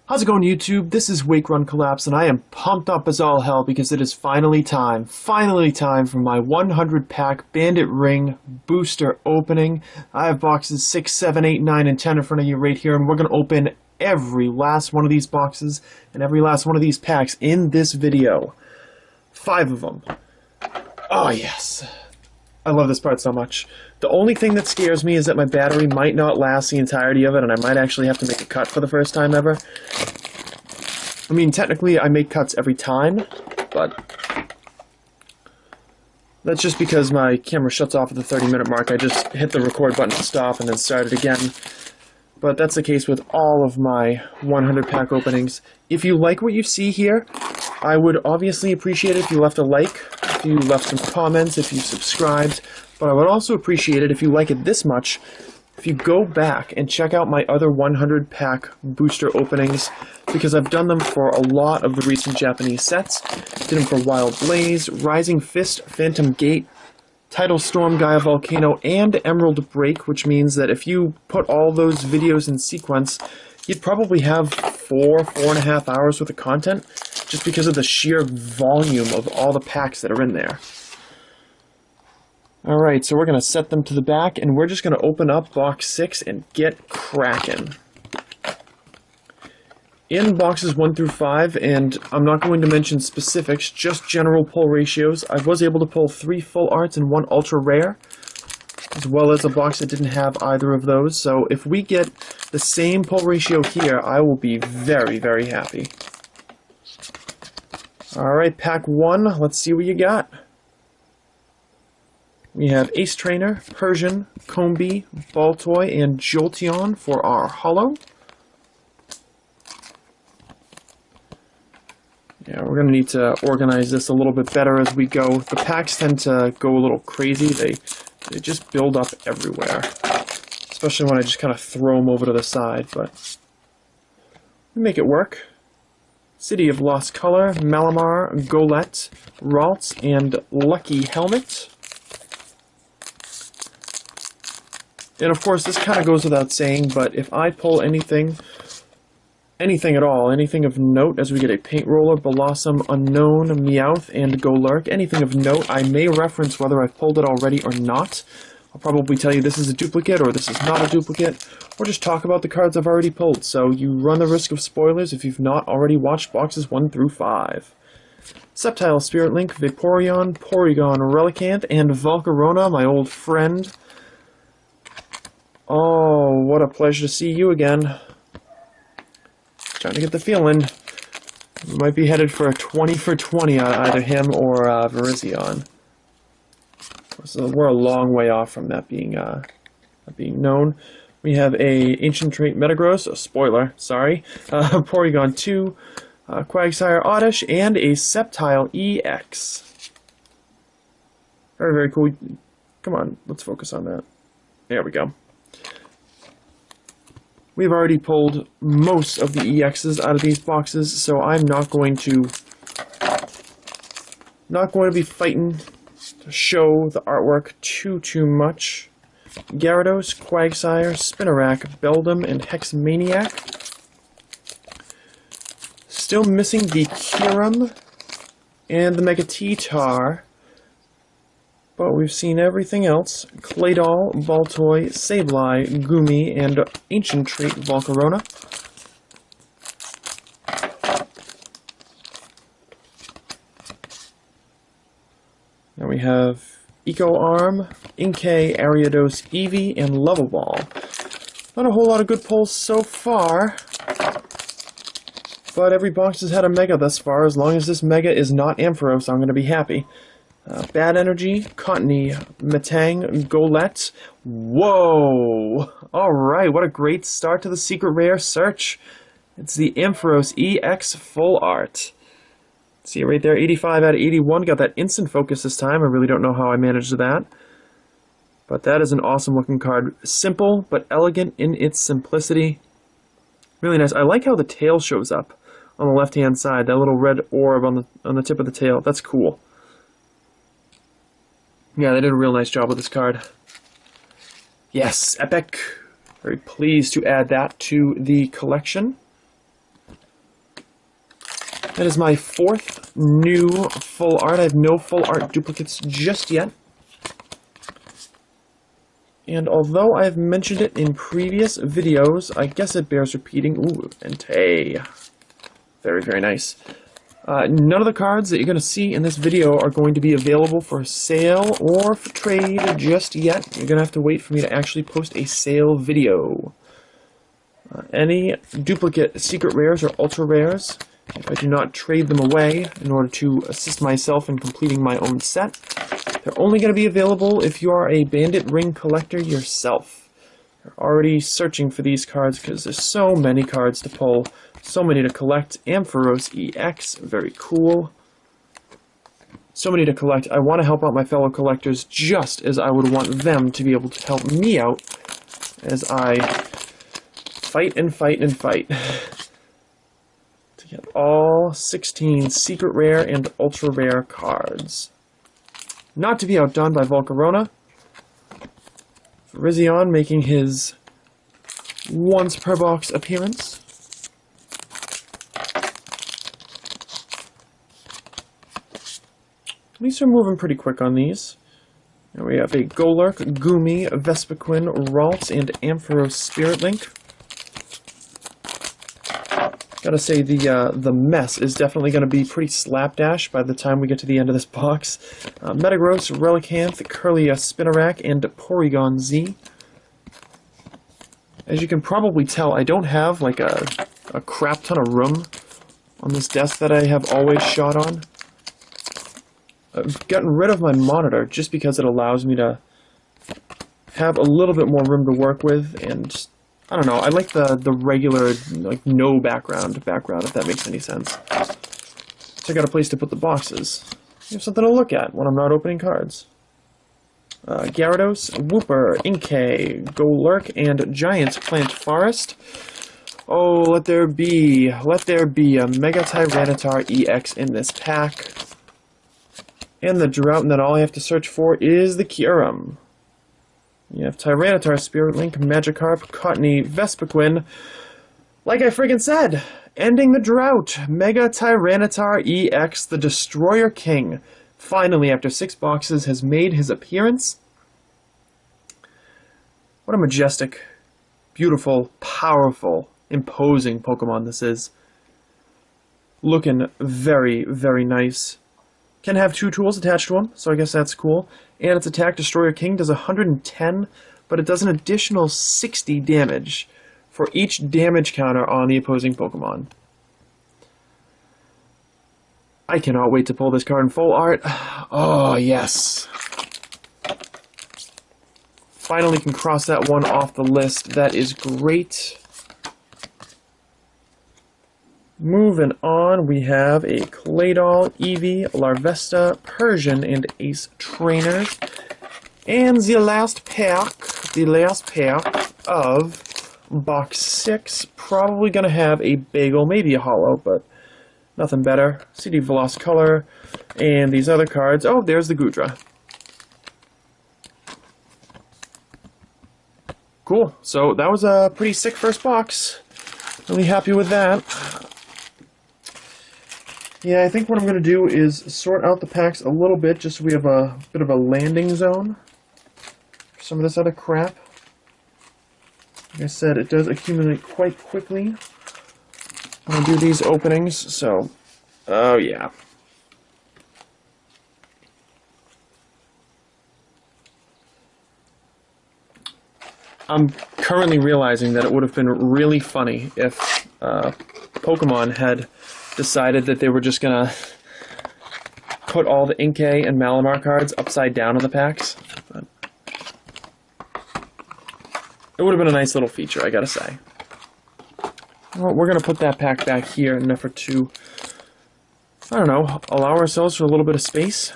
How's it going, YouTube? This is Wake Run Collapse, and I am pumped up as all hell because it is finally time for my 100-pack Bandit Ring booster opening. I have boxes 6, 7, 8, 9, and 10 in front of you right here, and we're going to open every last one of these boxes and every last one of these packs in this video. 5 of them. Oh, yes. I love this part so much. The only thing that scares me is that my battery might not last the entirety of it, and I might actually have to make a cut for the first time ever. I mean, technically, I make cuts every time, but that's just because my camera shuts off at the 30-minute mark. I just hit the record button to stop and then start it again. But that's the case with all of my 100-pack openings. If you like what you see here, I would obviously appreciate it if you left a like, if you left some comments, if you subscribed, but I would also appreciate it if you like it this much, if you go back and check out my other 100-pack booster openings, because I've done them for a lot of the recent Japanese sets. Did them for Wild Blaze, Rising Fist, Phantom Gate, Tidal Storm, Gaia Volcano, and Emerald Break, which means that if you put all those videos in sequence, you'd probably have 4.5 hours worth of content, just because of the sheer volume of all the packs that are in there. Alright, so we're going to set them to the back, and we're just going to open up box 6 and get cracking. In boxes 1 through 5, and I'm not going to mention specifics, just general pull ratios, I was able to pull 3 full arts and 1 ultra rare, as well as a box that didn't have either of those. So if we get the same pull ratio here, I will be very, very happy. Alright, pack 1, let's see what you got. We have Ace Trainer, Persian, Combi, Baltoy, and Jolteon for our holo. Yeah, we're going to need to organize this a little bit better as we go. The packs tend to go a little crazy. They just build up everywhere. Especially when I just kind of throw them over to the side, but we make it work. City of Lost Color, Malamar, Golett, Ralts, and Lucky Helmet. And of course, this kind of goes without saying, but if I pull anything at all, anything of note, as we get a Paint Roller, Blossom, Unknown, Meowth, and Golurk, anything of note, I may reference whether I've pulled it already or not. I'll probably tell you this is a duplicate or this is not a duplicate, or just talk about the cards I've already pulled, so you run the risk of spoilers if you've not already watched boxes 1 through 5. Sceptile, Spirit Link, Vaporeon, Porygon, Relicanth, and Volcarona, my old friend. Oh, what a pleasure to see you again. Trying to get the feeling. We might be headed for a 20 for 20 on either him or Virizion. So we're a long way off from that being known. We have a Ancient Trait Metagross, a spoiler, sorry, Porygon 2, Quagsire Oddish, and a Sceptile EX. Very, very cool. Come on, let's focus on that. There we go. We've already pulled most of the EXs out of these boxes, so I'm not going to be fighting to show the artwork too much. Gyarados, Quagsire, Spinarak, Beldum, and Hexmaniac. Still missing the Kyurem and the Mega T-Tar. But we've seen everything else. Claydol, Baltoy, Sableye, Gumi, and Ancient Trait Volcarona. Now we have Eco Arm, Inkay, Ariados, Eevee, and Level Ball. Not a whole lot of good pulls so far, but every box has had a Mega thus far. As long as this Mega is not Ampharos, I'm going to be happy. Bad Energy, Cottony, Metang, Golett. Whoa! Alright, what a great start to the Secret Rare search. It's the Ampharos EX Full Art. See it right there, 85 out of 81. Got that instant focus this time. I really don't know how I managed that. But that is an awesome looking card. Simple, but elegant in its simplicity. Really nice. I like how the tail shows up on the left-hand side. That little red orb on the tip of the tail. That's cool. Yeah, they did a real nice job with this card. Yes, epic. Very pleased to add that to the collection. That is my 4th new full art. I have no full art duplicates just yet. And although I have mentioned it in previous videos, I guess it bears repeating. Ooh, Entei. Very, very nice. None of the cards that you're going to see in this video are going to be available for sale or for trade just yet. You're going to have to wait for me to actually post a sale video. Any duplicate secret rares or ultra rares, if I do not trade them away in order to assist myself in completing my own set, they're only going to be available if you are a Bandit ring collector yourself. You're already searching for these cards because there's so many cards to pull, so many to collect. Ampharos EX, very cool. So many to collect. I want to help out my fellow collectors just as I would want them to be able to help me out as I fight and fight and fight to get all 16 secret rare and ultra rare cards. Not to be outdone by Volcarona. Virizion making his once per box appearance. At least we're moving pretty quick on these. Now we have a Golurk, Gumi, Vespiquen, Ralts, and Ampharos Spirit Link. Gotta say, the mess is definitely going to be pretty slapdash by the time we get to the end of this box. Metagross, Relicanth, Kirlia, Spinarak, and Porygon Z. As you can probably tell, I don't have like a crap ton of room on this desk that I have always shot on. I've gotten rid of my monitor just because it allows me to have a little bit more room to work with, and I don't know, I like the regular, like, no background, if that makes any sense. So I got a place to put the boxes. You have something to look at when I'm not opening cards. Gyarados, Wooper, Inkay, Golurk, and Giant Plant Forest. Oh, let there be a Mega Tyranitar EX in this pack. And the drought, and then all I have to search for is the Kyurem. You have Tyranitar, Spirit Link, Magikarp, Cottony, Vespiquen. Like I friggin' said, ending the drought. Mega Tyranitar EX, the Destroyer King, finally, after 6 boxes, has made his appearance. What a majestic, beautiful, powerful, imposing Pokemon this is. Looking very, very nice. Can have 2 tools attached to him, so I guess that's cool. And its attack, Destroyer King, does 110, but it does an additional 60 damage for each damage counter on the opposing Pokemon. I cannot wait to pull this card in full art. Oh, yes. Finally can cross that one off the list. That is great. Moving on, we have a Claydol, Eevee, Larvesta, Persian, and Ace Trainers. And the last pack of box 6, probably going to have a Bagel, maybe a Holo, but nothing better. CD Velocolor, and these other cards. Oh, there's the Goodra. Cool, so that was a pretty sick first box. Really happy with that. Yeah, I think what I'm going to do is sort out the packs a little bit, just so we have a bit of a landing zone for some of this other crap. Like I said, it does accumulate quite quickly when I do these openings, so, oh yeah. I'm currently realizing that it would have been really funny if Pokemon had decided that they were just gonna put all the Inkay and Malamar cards upside down in the packs. But it would have been a nice little feature, I gotta say. Well, we're gonna put that pack back here in an effort to, I don't know, allow ourselves for a little bit of space.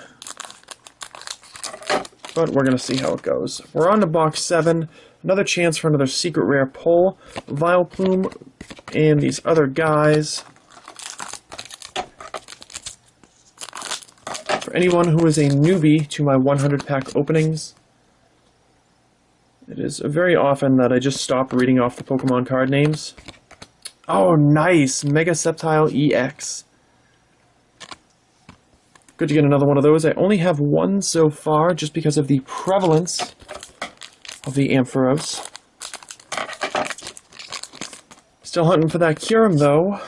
But we're gonna see how it goes. We're on to box 7. Another chance for another secret rare pull. Vileplume and these other guys. For anyone who is a newbie to my 100 pack openings, it is very often that I just stop reading off the Pokemon card names. Oh, nice! Mega Sceptile EX. Good to get another one of those. I only have one so far just because of the prevalence of the Ampharos. Still hunting for that Kyurem, though.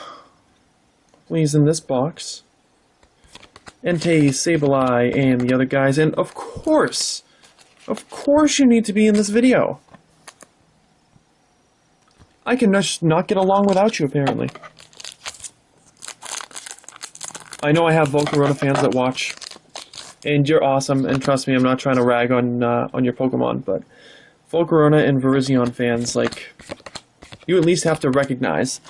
Please, in this box. Entei, Sableye, and the other guys. And of course you need to be in this video. I can just not get along without you, apparently. I know I have Volcarona fans that watch, and you're awesome, and trust me, I'm not trying to rag on your Pokemon, but Volcarona and Virizion fans, like, you at least have to recognize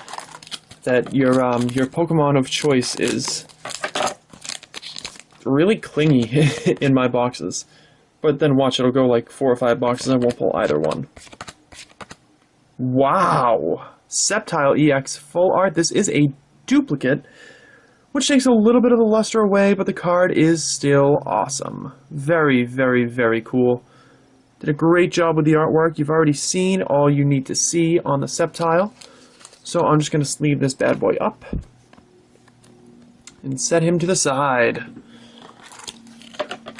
that your Pokemon of choice is really clingy in my boxes. But then watch, it'll go like 4 or 5 boxes, I won't pull either one. Wow! Sceptile EX Full Art. This is a duplicate, which takes a little bit of the luster away, but the card is still awesome. Very, very, very cool. Did a great job with the artwork. You've already seen all you need to see on the Sceptile. So I'm just going to sleeve this bad boy up and set him to the side.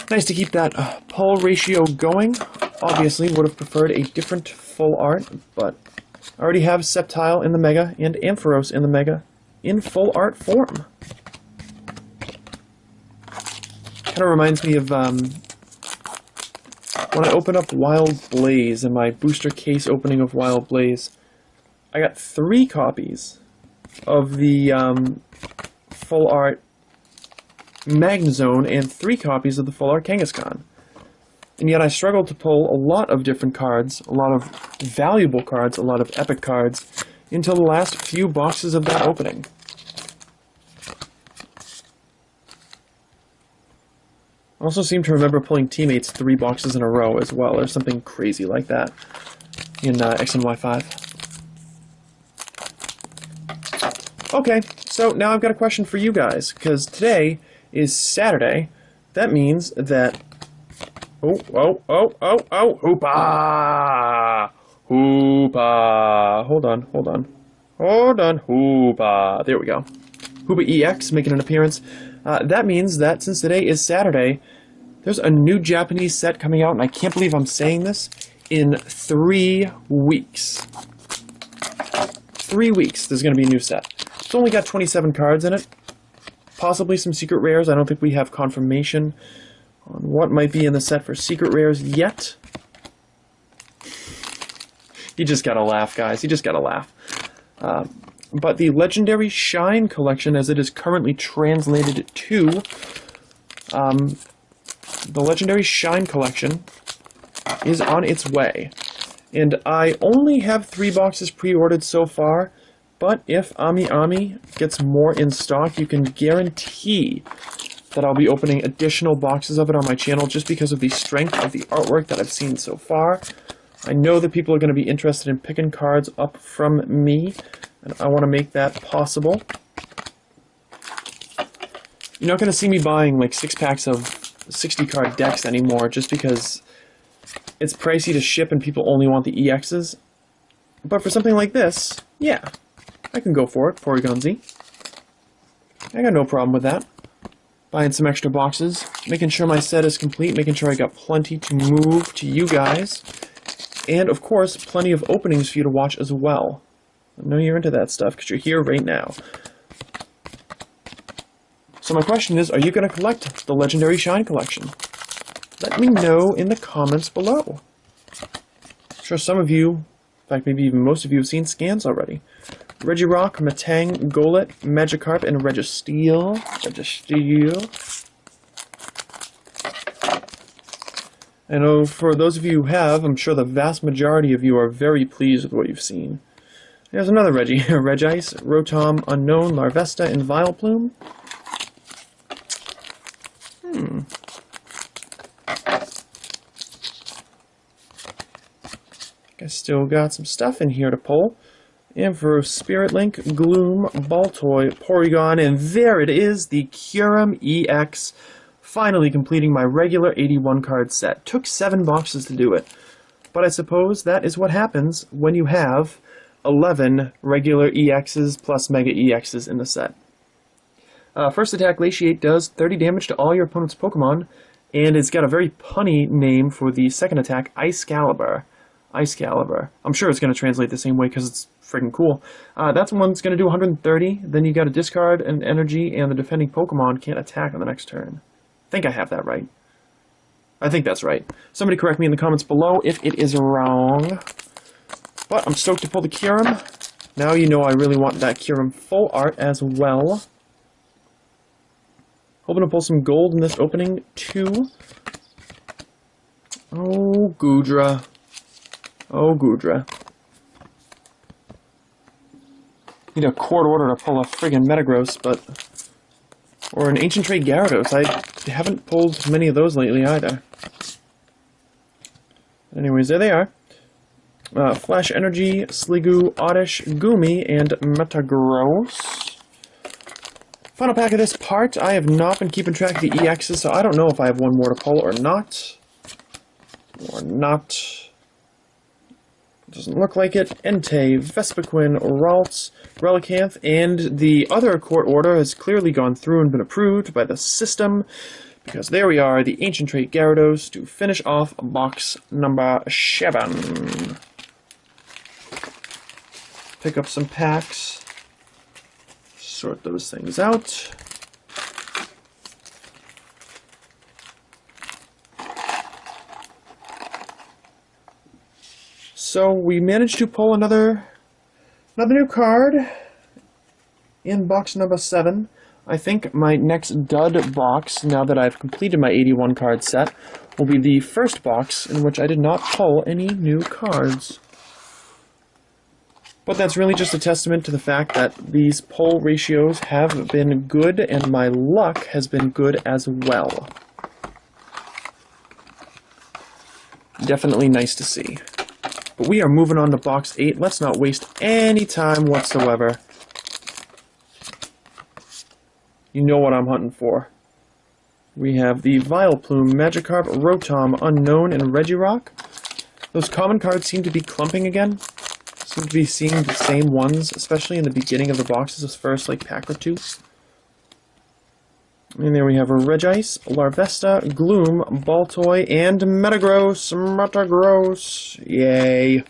Nice to keep that pull ratio going. Obviously, would have preferred a different full art, but I already have Sceptile in the Mega and Ampharos in the Mega in full art form. Kind of reminds me of when I opened up Wild Blaze in my booster case opening of Wild Blaze. I got 3 copies of the full art Magnezone and 3 copies of the full art Kangaskhan. And yet I struggled to pull a lot of different cards, a lot of valuable cards, a lot of epic cards, until the last few boxes of that opening. I also seem to remember pulling Teammates 3 boxes in a row as well, or something crazy like that in X and Y5. Okay, so now I've got a question for you guys, because today is Saturday. That means that... Hoopa! Hoopa! Hold on. Hoopa! There we go. Hoopa EX making an appearance. That means that since today is Saturday, there's a new Japanese set coming out, and I can't believe I'm saying this, in 3 weeks. 3 weeks, there's going to be a new set. It's only got 27 cards in it. Possibly some secret rares. I don't think we have confirmation on what might be in the set for secret rares yet. You just gotta laugh, guys. You just gotta laugh. But the Legendary Shine collection, as it is currently translated to, the Legendary Shine collection is on its way. And I only have 3 boxes pre-ordered so far, but if Ami gets more in stock, you can guarantee that I'll be opening additional boxes of it on my channel just because of the strength of the artwork that I've seen so far. I know that people are going to be interested in picking cards up from me, and I want to make that possible. You're not going to see me buying like 6 packs of 60 card decks anymore just because it's pricey to ship and people only want the EXs. But for something like this, yeah, I can go for it, Porygon Z. I got no problem with that. Buying some extra boxes, making sure my set is complete, making sure I got plenty to move to you guys, and of course, plenty of openings for you to watch as well. I know you're into that stuff because you're here right now. So my question is, are you going to collect the Legendary Shine collection? Let me know in the comments below. I'm sure some of you, in fact maybe even most of you, have seen scans already. Regirock, Matang, Golett, Magikarp, and Registeel. I know for those of you who have, I'm sure the vast majority of you are very pleased with what you've seen. There's another Reggie. Regice, Rotom, Unknown, Larvesta, and Vileplume. I still got some stuff in here to pull. Ampharos, Spirit Link, Gloom, Baltoy, Porygon, and there it is, the Kyurem EX, finally completing my regular 81 card set. Took 7 boxes to do it, but I suppose that is what happens when you have 11 regular EXs plus Mega EXs in the set. First attack, Glaciate, does 30 damage to all your opponent's Pokemon, and it's got a very punny name for the second attack, Icecalibur. Icecalibur. I'm sure it's going to translate the same way because it's freaking cool. That one's going to do 130. Then you got to discard an energy, and the defending Pokemon can't attack on the next turn. I think I have that right. I think that's right. Somebody correct me in the comments below if it is wrong. But I'm stoked to pull the Kyurem. Now you know I really want that Kyurem full art as well. Hoping to pull some gold in this opening, too. Oh, Goodra. Oh, Goodra. Need a court order to pull a friggin' Metagross, but... Or an Ancient Trait Gyarados. I haven't pulled many of those lately, either. Anyways, there they are. Flash Energy, Sliggoo, Oddish, Goomy, and Metagross. Final pack of this part. I have not been keeping track of the EXs, so I don't know if I have one more to pull or not. Doesn't look like it. Entei, Vespiquen, Ralts, Relicanth, and the other court order has clearly gone through and been approved by the system, because there we are, the Ancient Trait Gyarados, to finish off box number 7. Pick up some packs. Sort those things out. So we managed to pull another new card in box number 7. I think my next dud box, now that I've completed my 81 card set, will be the first box in which I did not pull any new cards. But that's really just a testament to the fact that these pull ratios have been good, and my luck has been good as well. Definitely nice to see. But we are moving on to box 8. Let's not waste any time whatsoever. You know what I'm hunting for. We have the Vileplume, Magikarp, Rotom, Unknown, and Regirock. Those common cards seem to be clumping again. Seem to be seeing the same ones, especially in the beginning of the boxes, this first pack or two. And there we have a Regice, Larvesta, Gloom, Baltoy, and Metagross. Yay.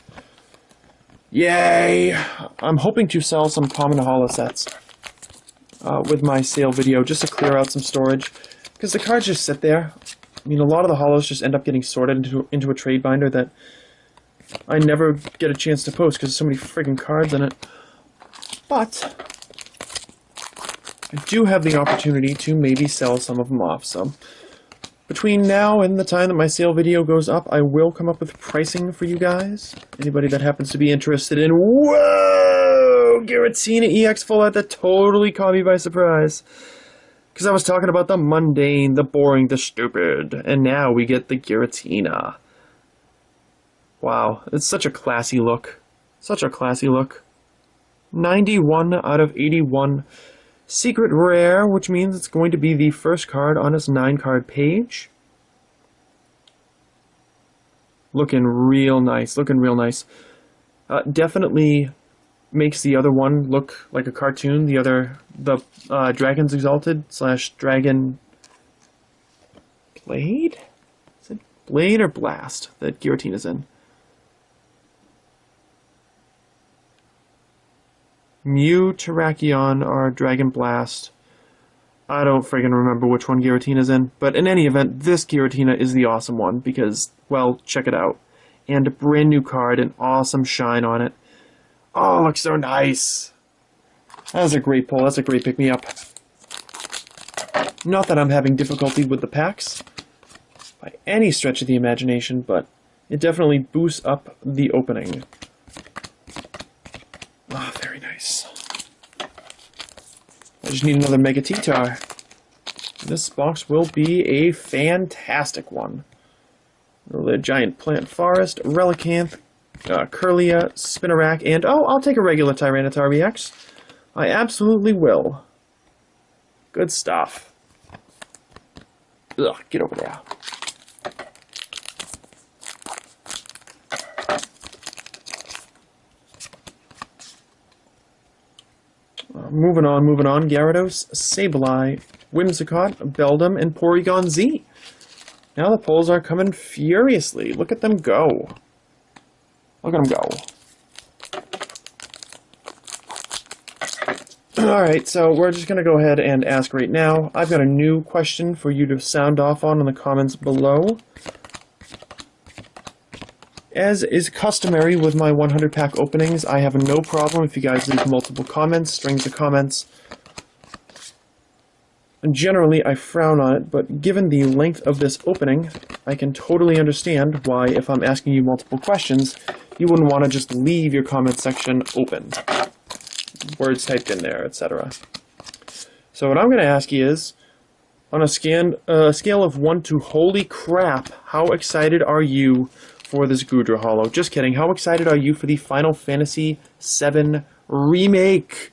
Yay! I'm hoping to sell some common holo sets with my sale video, just to clear out some storage. Because the cards just sit there. I mean, a lot of the holos just end up getting sorted into a trade binder that I never get a chance to post because there's so many friggin' cards in it. But I do have the opportunity to maybe sell some of them off. So between now and the time that my sale video goes up, I will come up with pricing for you guys. Anybody that happens to be interested in... Whoa! Giratina EX full art, that totally caught me by surprise. Because I was talking about the mundane, the boring, the stupid. And now we get the Giratina. Wow, it's such a classy look. Such a classy look. 91 out of 81. Secret rare, which means it's going to be the first card on its 9-card page. Looking real nice. Looking real nice. Definitely makes the other one look like a cartoon. The Dragon's Exalted / Dragon Blade? Is it Blade or Blast that Giratina's in? Mew, Terrakion, or Dragon Blast. I don't friggin' remember which one Giratina's in. But in any event, this Giratina is the awesome one because, well, check it out. And a brand new card, an awesome shine on it. Oh, looks so nice. That's a great pull. That's a great pick-me-up. Not that I'm having difficulty with the packs by any stretch of the imagination, but it definitely boosts up the opening. Ah, oh, very nice. I just need another Mega T-Tar. This box will be a fantastic one. The Giant Plant Forest, Relicanth, Curlia, Spinarak, and oh, I'll take a regular Tyranitar EX. I absolutely will. Good stuff. Ugh, get over there. moving on. Gyarados, Sableye, Whimsicott, Beldum, and Porygon Z. Now the polls are coming furiously. Look at them go. Look at them go. Alright, so we're just going to go ahead and ask right now. I've got a new question for you to sound off on in the comments below. As is customary with my 100-pack openings, I have no problem if you guys leave multiple comments, strings of comments. And generally, I frown on it, but given the length of this opening, I can totally understand why, if I'm asking you multiple questions, you wouldn't want to just leave your comment section open. Words typed in there, etc. So what I'm going to ask you is, on a scale of 1 to holy crap, how excited are you for this Goodra Holo? Just kidding. How excited are you for the Final Fantasy VII Remake?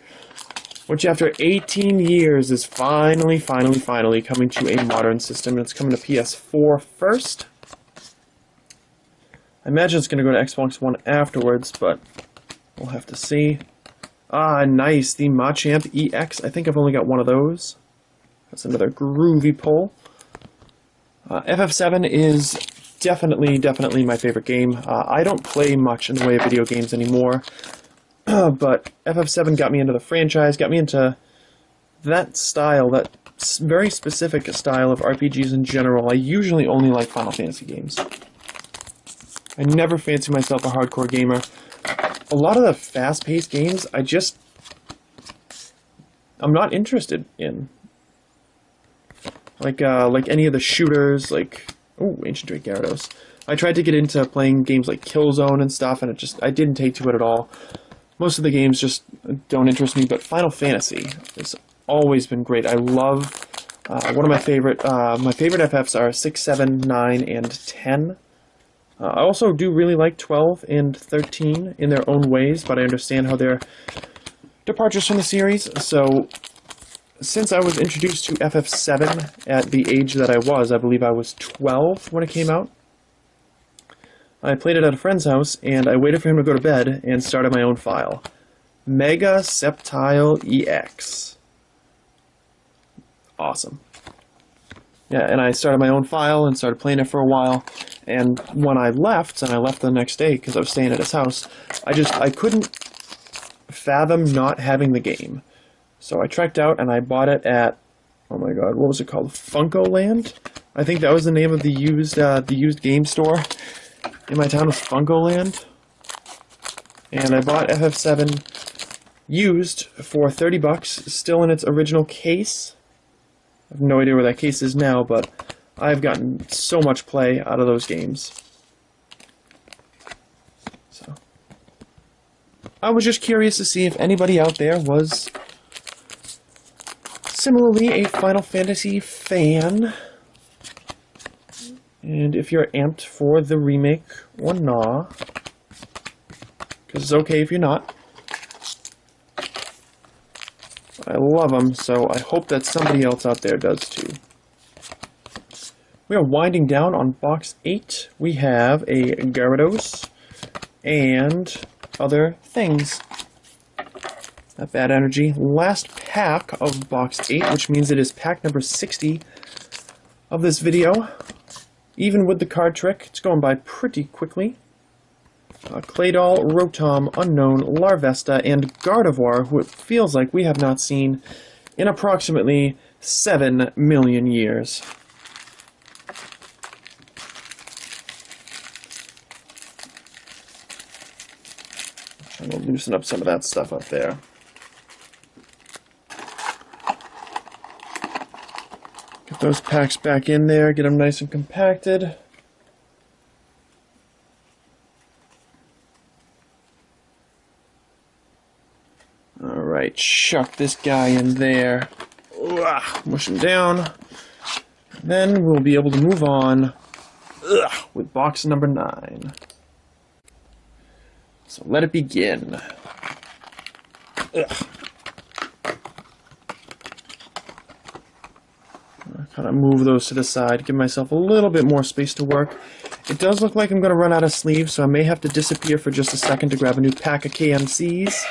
Which after 18 years is finally coming to a modern system. And it's coming to PS4 first. I imagine it's going to go to Xbox One afterwards, but we'll have to see. Ah, nice. The Machamp EX. I think I've only got one of those. That's another groovy pull. FF7 is definitely my favorite game. I don't play much in the way of video games anymore, but FF7 got me into the franchise, got me into that style, that very specific style of RPGs in general. I usually only like Final Fantasy games. I never fancy myself a hardcore gamer. A lot of the fast-paced games, I'm not interested in. Like any of the shooters, like, oh, Ancient Drake Gyarados. I tried to get into playing games like Killzone and stuff, and I didn't take to it at all. Most of the games just don't interest me, but Final Fantasy has always been great. I love, one of my favorite FFs are 6, 7, 9, and 10. I also do really like 12 and 13 in their own ways, but I understand how they're departures from the series. So, since I was introduced to FF7 at the age that I believe I was 12 when it came out, I played it at a friend's house, and I waited for him to go to bed and started my own file. Mega Sceptile EX. Awesome. Yeah, and I started my own file and started playing it for a while. And when I left, and I left the next day because I was staying at his house, I couldn't fathom not having the game. So I trekked out and I bought it at, oh my god, what was it called? Funko Land? I think that was the name of the used game store in my town, was Funko Land. And I bought FF7 used for 30 bucks, still in its original case. I have no idea where that case is now, but I've gotten so much play out of those games. So, I was just curious to see if anybody out there was similarly a Final Fantasy fan, and if you're amped for the remake or not, because it's okay if you're not. I love them, so I hope that somebody else out there does too. We are winding down on box 8. We have a Gyarados and other things. Not bad energy. Last pack of box 8, which means it is pack number 60 of this video. Even with the card trick, it's going by pretty quickly. Claydol, Rotom, Unknown, Larvesta, and Gardevoir, who it feels like we have not seen in approximately 7 million years. I'm going to loosen up some of that stuff up there. Get those packs back in there, get them nice and compacted. Alright, chuck this guy in there. Mush him down. Then we'll be able to move on with box number 9. So let it begin. Kind of move those to the side, give myself a little bit more space to work. It does look like I'm going to run out of sleeves, so I may have to disappear for just a second to grab a new pack of KMCs.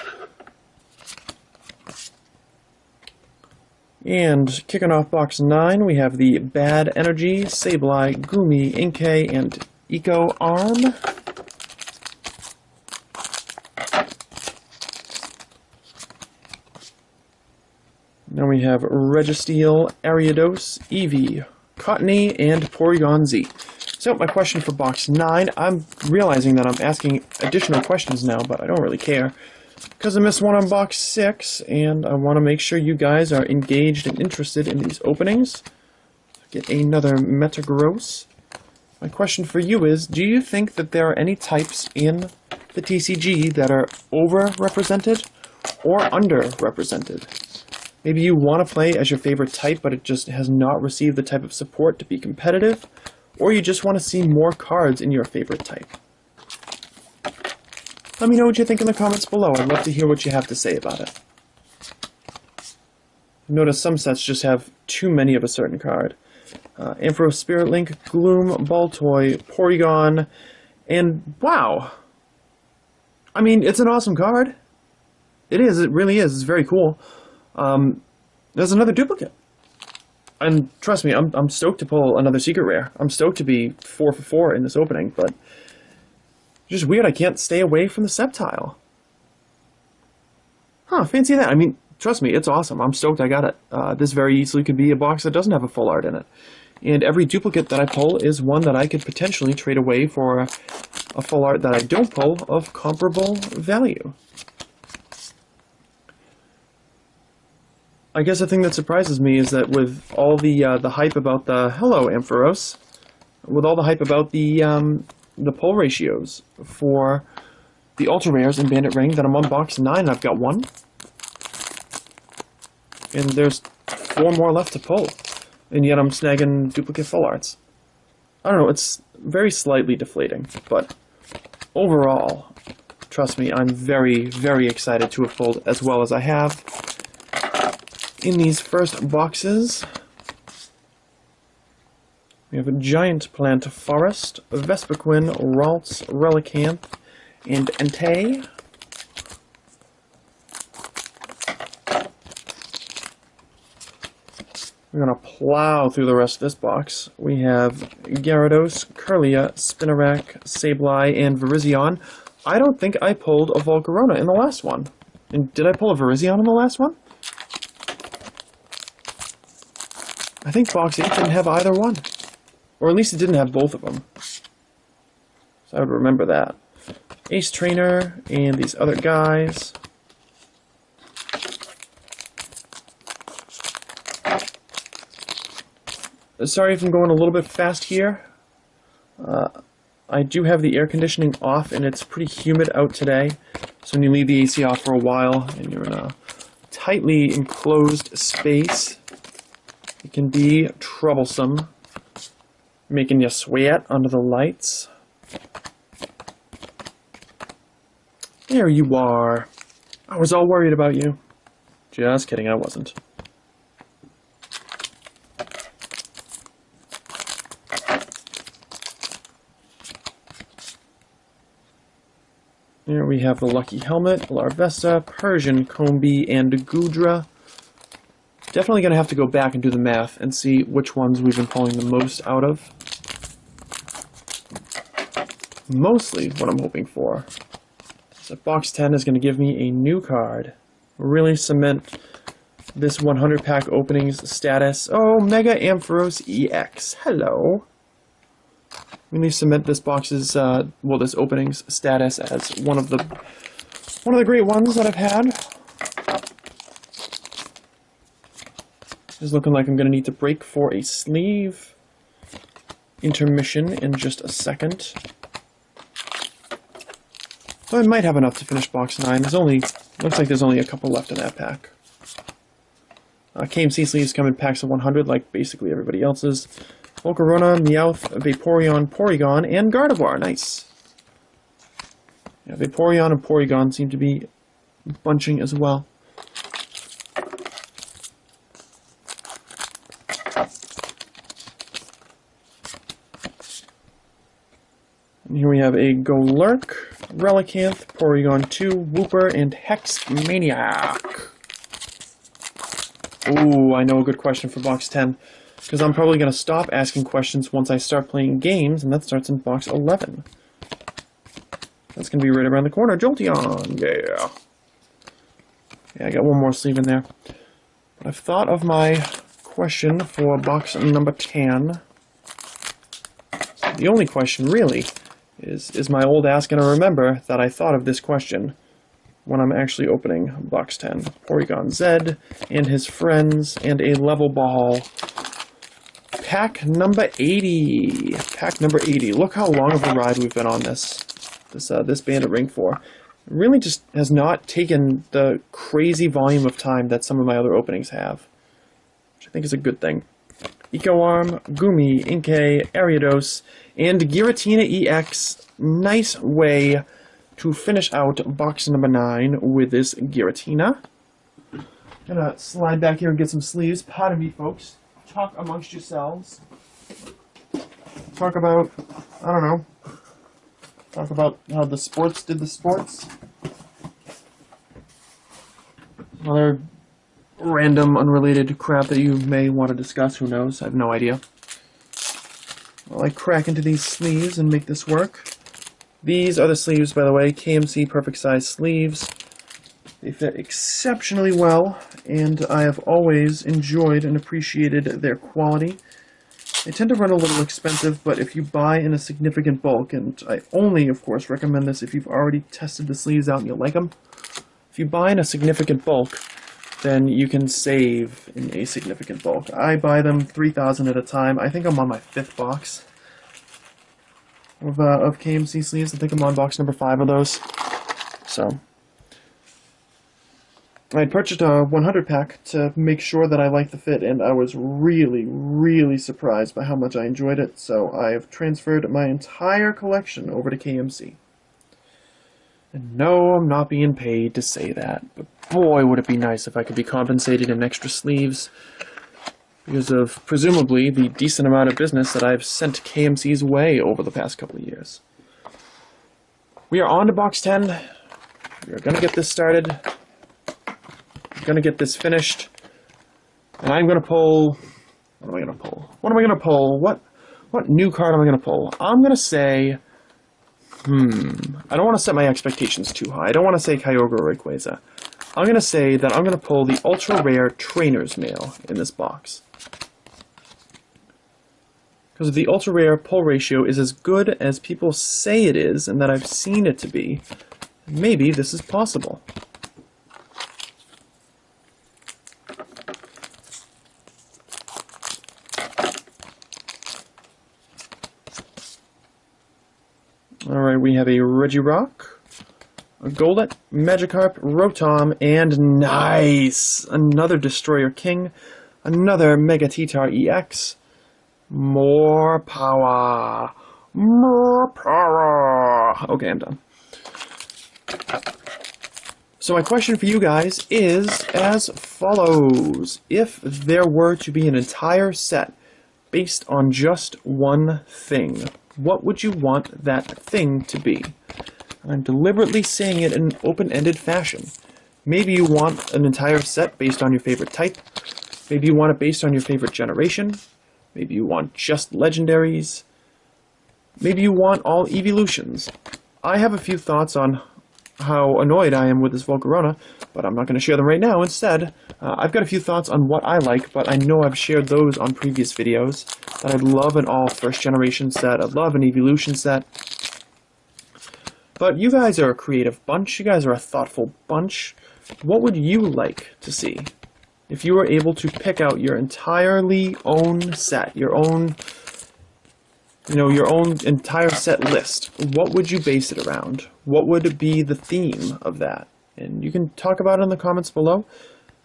And kicking off box 9, we have the Bad Energy, Sableye, Goomy, Inkay, and Eco Arm. Then we have Registeel, Ariados, Eevee, Cottony, and Porygon Z. So my question for box 9, I'm realizing that I'm asking additional questions now, but I don't really care, because I missed one on box 6, and I want to make sure you guys are engaged and interested in these openings. Get another Metagross. My question for you is, do you think that there are any types in the TCG that are overrepresented or underrepresented? Maybe you want to play as your favorite type, but it just has not received the type of support to be competitive, or you just want to see more cards in your favorite type. Let me know what you think in the comments below. I'd love to hear what you have to say about it. Notice some sets just have too many of a certain card. Ampharos Spirit Link, Gloom, Baltoy, Porygon, and wow! I mean, it's an awesome card. It is, it really is. It's very cool. There's another duplicate. And trust me, I'm stoked to pull another secret rare. I'm stoked to be 4 for 4 in this opening, but it's just weird I can't stay away from the Sceptile. Huh, fancy that. I mean, trust me, it's awesome. I'm stoked I got it. This very easily could be a box that doesn't have a full art in it. And every duplicate that I pull is one that I could potentially trade away for a full art that I don't pull of comparable value. I guess the thing that surprises me is that with all the hype about the hello Ampharos, with all the hype about the pull ratios for the ultra rares in Bandit Ring, that I'm on box 9. I've got 1, and there's 4 more left to pull, and yet I'm snagging duplicate full arts. I don't know. It's very slightly deflating, but overall, trust me, I'm very, very excited to have pulled as well as I have. In these first boxes, we have a Giant Plant Forest, Vespiquen, Ralts, Relicanth, and Entei. We're going to plow through the rest of this box. We have Gyarados, Kirlia, Spinarak, Sableye, and Virizion. I don't think I pulled a Volcarona in the last one. And did I pull a Virizion in the last one? I think box 8 didn't have either one. Or at least it didn't have both of them. So I would remember that. Ace Trainer and these other guys. Sorry if I'm going a little bit fast here. I do have the air conditioning off and it's pretty humid out today. So when you leave the AC off for a while and you're in a tightly enclosed space, it can be troublesome, making you sweat under the lights. There you are. I was all worried about you. Just kidding, I wasn't. Here we have the Lucky Helmet, Larvesta, Persian, Combee, and Goodra. Definitely going to have to go back and do the math and see which ones we've been pulling the most out of. Mostly what I'm hoping for is that box 10 is going to give me a new card. Really cement this 100 pack openings status. Oh, Mega Ampharos EX. Hello. Really cement this box's, well, this openings status as one of the great ones that I've had. It's looking like I'm going to need to break for a sleeve intermission in just a second. So I might have enough to finish box 9. Looks like there's only a couple left in that pack. KMC sleeves come in packs of 100 like basically everybody else's. Volcarona, Meowth, Vaporeon, Porygon, and Gardevoir. Nice. Yeah, Vaporeon and Porygon seem to be bunching as well. And here we have a Golurk, Relicanth, Porygon 2, Wooper, and Hex Maniac. Ooh, I know a good question for box 10. Because I'm probably going to stop asking questions once I start playing games, and that starts in box 11. That's going to be right around the corner. Jolteon! Yeah! Yeah, I got one more sleeve in there. But I've thought of my question for box number 10. So the only question, really, is my old ass going to remember that I thought of this question when I'm actually opening box 10. Porygon Z and his friends and a level ball. Pack number 80. Pack number 80. Look how long of a ride we've been on this Bandit Ring for. It really just has not taken the crazy volume of time that some of my other openings have, which I think is a good thing. Eco Arm, Gumi, Inkay, Ariados, and Giratina EX. Nice way to finish out box number 9 with this Giratina. Gonna slide back here and get some sleeves. Pardon me, folks. Talk amongst yourselves. Talk about, I don't know. Talk about how the sports did the sports. Other random, unrelated crap that you may want to discuss. Who knows? I have no idea. Well, I crack into these sleeves and make this work. These are the sleeves, by the way. KMC perfect size sleeves. They fit exceptionally well, and I have always enjoyed and appreciated their quality. They tend to run a little expensive, but if you buy in a significant bulk, and I only, of course, recommend this if you've already tested the sleeves out and you like them, if you buy in a significant bulk, then you can save in a significant bulk. I buy them 3,000 at a time. I think I'm on my 5th box of KMC sleeves. I think I'm on box number 5 of those. So I purchased a 100 pack to make sure that I liked the fit, and I was really, really surprised by how much I enjoyed it, so I've transferred my entire collection over to KMC. And no, I'm not being paid to say that, but boy would it be nice if I could be compensated in extra sleeves, because of, presumably, the decent amount of business that I've sent KMC's way over the past couple of years. We are on to box 10. We are going to get this started. Going to get this finished, and I'm going to pull. What am I going to pull? What am I going to pull? What new card am I going to pull? I'm going to say, I don't want to set my expectations too high. I don't want to say Kyogre or Rayquaza. I'm going to say that I'm going to pull the ultra rare Trainer's Mail in this box, because the ultra rare pull ratio is as good as people say it is, and that I've seen it to be. Maybe this is possible. Alright, we have a Regirock, a Golett, Magikarp, Rotom, and nice! Another Destroyer King, another Mega T-Tar EX. More power! More power! Okay, I'm done. So my question for you guys is as follows. If there were to be an entire set based on just one thing, what would you want that thing to be? I'm deliberately saying it in an open-ended fashion. Maybe you want an entire set based on your favorite type. Maybe you want it based on your favorite generation. Maybe you want just legendaries. Maybe you want all evolutions. I have a few thoughts on how annoyed I am with this Volcarona, but I'm not going to share them right now. Instead, I've got a few thoughts on what I like, but I know I've shared those on previous videos, that I'd love an all first generation set, I'd love an evolution set. But you guys are a creative bunch, you guys are a thoughtful bunch. What would you like to see? If you were able to pick out your entirely own set, your own entire set list, what would you base it around? What would be the theme of that? And you can talk about it in the comments below.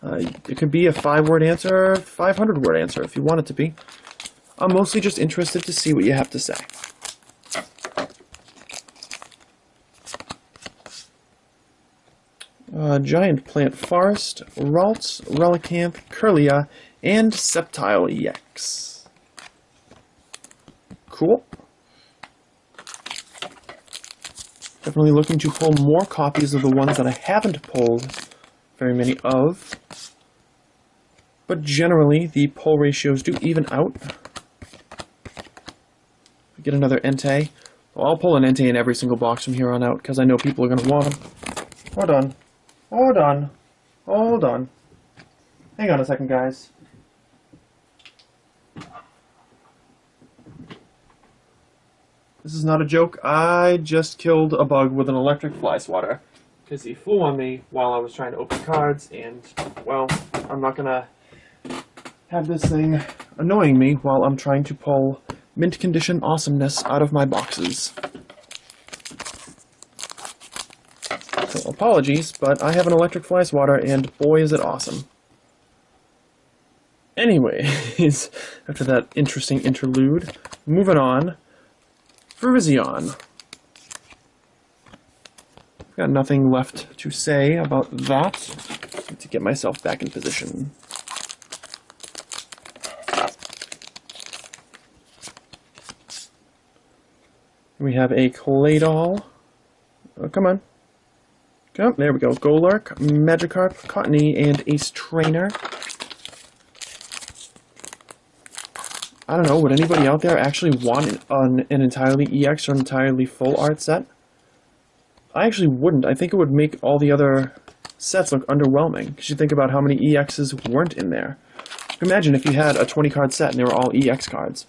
It could be a 5-word answer or a 500-word answer if you want it to be. I'm mostly just interested to see what you have to say. Giant Plant Forest, Ralts, Relicanth, Kirlia, and Sceptile EX. Cool. Definitely looking to pull more copies of the ones that I haven't pulled very many of. But generally, the pull ratios do even out. Get another Entei. Well, I'll pull an Entei in every single box from here on out, because I know people are going to want them. Hold on. Hold on. Hold on. Hang on a second, guys. This is not a joke. I just killed a bug with an electric fly swatter, because he flew on me while I was trying to open cards, and, well, I'm not going to have this thing annoying me while I'm trying to pull mint condition awesomeness out of my boxes. So apologies, but I have an electric fly swatter, and boy is it awesome. Anyways, after that interesting interlude, moving on. Virizion. Got nothing left to say about that. Need to get myself back in position. We have a Claydol. Oh, come on. Come, there we go. Golurk, Magikarp, Cottony, and Ace Trainer. I don't know, would anybody out there actually want an entirely EX or an entirely full art set? I actually wouldn't. I think it would make all the other sets look underwhelming, because you think about how many EXs weren't in there. Imagine if you had a 20-card set and they were all EX cards.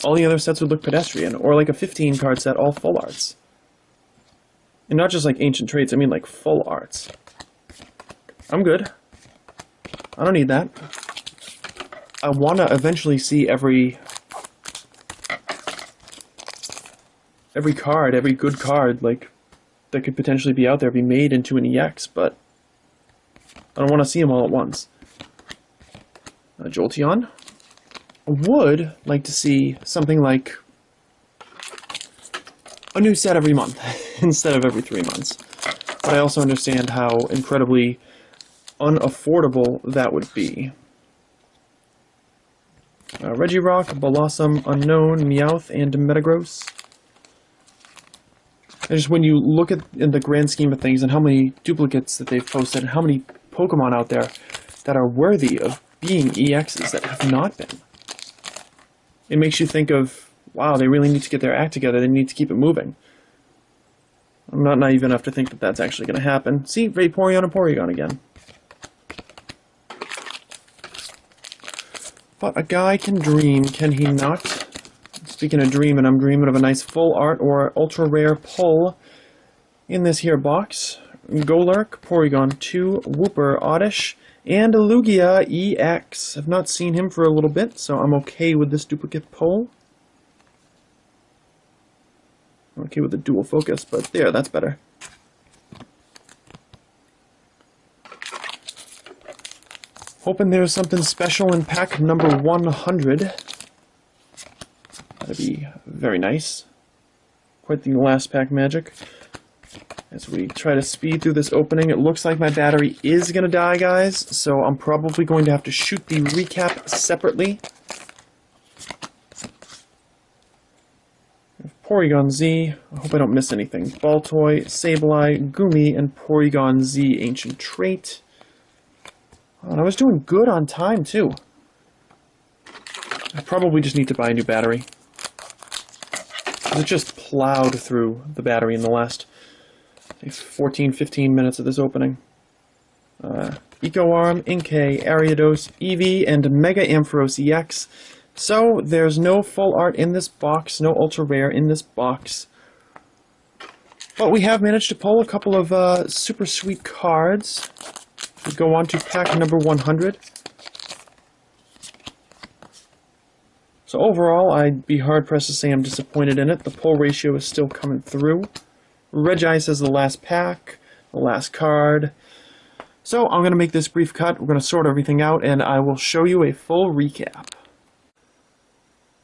All the other sets would look pedestrian, or like a 15-card set, all full arts. And not just like ancient traits, I mean like full arts. I'm good. I don't need that. I want to eventually see every card, every good card, like, that could potentially be out there be made into an EX, but I don't want to see them all at once. Jolteon. I would like to see something like a new set every month instead of every 3 months. But I also understand how incredibly unaffordable that would be. Regirock, Blossom, Unknown, Meowth, and Metagross. And just when you look at in the grand scheme of things and how many duplicates that they've posted and how many Pokemon out there that are worthy of being EXs that have not been, it makes you think of, wow, they really need to get their act together. They need to keep it moving. I'm not naive enough to think that that's actually going to happen. See, Vaporeon and Porygon again. But a guy can dream, can he not? Speaking of dreaming, I'm dreaming of a nice full art or ultra rare pull in this here box. Golurk, Porygon 2, Wooper, Oddish, and Lugia EX. I've not seen him for a little bit, so I'm okay with this duplicate pull. I'm okay with the dual focus, but there, that's better. Hoping there's something special in pack number 100. That'd be very nice. Quite the last pack magic. As we try to speed through this opening, it looks like my battery is going to die, guys, so I'm probably going to have to shoot the recap separately. Porygon Z, I hope I don't miss anything. Baltoy, Sableye, Goomy, and Porygon Z Ancient Trait. Oh, and I was doing good on time, too. I probably just need to buy a new battery. It just plowed through the battery in the last 14-15 minutes of this opening. Eco Arm, Inkay, Ariados, Eevee, and Mega Ampharos EX. So, there's no full art in this box, no ultra rare in this box. But we have managed to pull a couple of super sweet cards. We go on to pack number 100. So overall, I'd be hard-pressed to say I'm disappointed in it. The pull ratio is still coming through. Regice is the last pack, the last card. So I'm going to make this brief cut. We're going to sort everything out, and I will show you a full recap.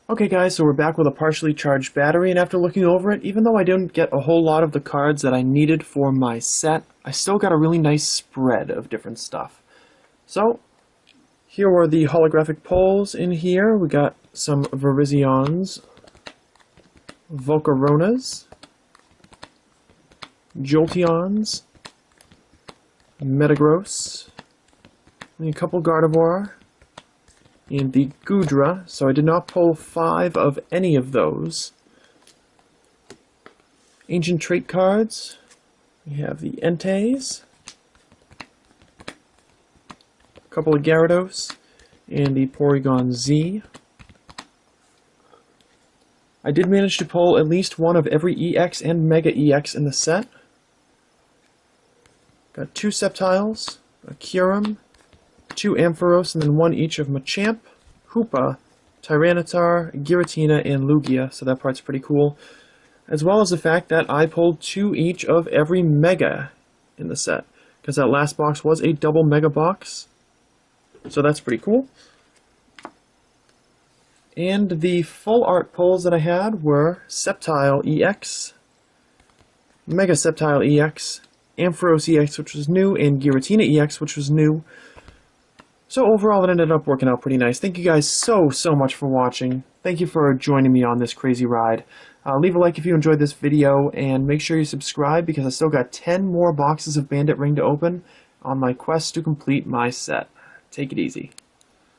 Okay guys, so we're back with a partially charged battery, and after looking over it, even though I didn't get a whole lot of the cards that I needed for my set, I still got a really nice spread of different stuff. So, here are the holographic pulls in here. We got some Virizions, Volcaronas, Jolteons, Metagross, and a couple Gardevoir, and the Goodra, so I did not pull 5 of any of those. Ancient Trait cards, we have the Entei, a couple of Gyarados, and the Porygon Z. I did manage to pull at least one of every EX and Mega EX in the set. Got 2 Sceptiles, a Kyurem, 2 Ampharos, and then 1 each of Machamp, Hoopa, Tyranitar, Giratina, and Lugia, so that part's pretty cool. As well as the fact that I pulled 2 each of every Mega in the set, because that last box was a double Mega box, so that's pretty cool. And the full art pulls that I had were Sceptile EX, Mega Sceptile EX, Ampharos EX, which was new, and Giratina EX, which was new. So overall, it ended up working out pretty nice. Thank you guys so much for watching. Thank you for joining me on this crazy ride. Leave a like if you enjoyed this video, and make sure you subscribe because I still got 10 more boxes of Bandit Ring to open on my quest to complete my set. Take it easy.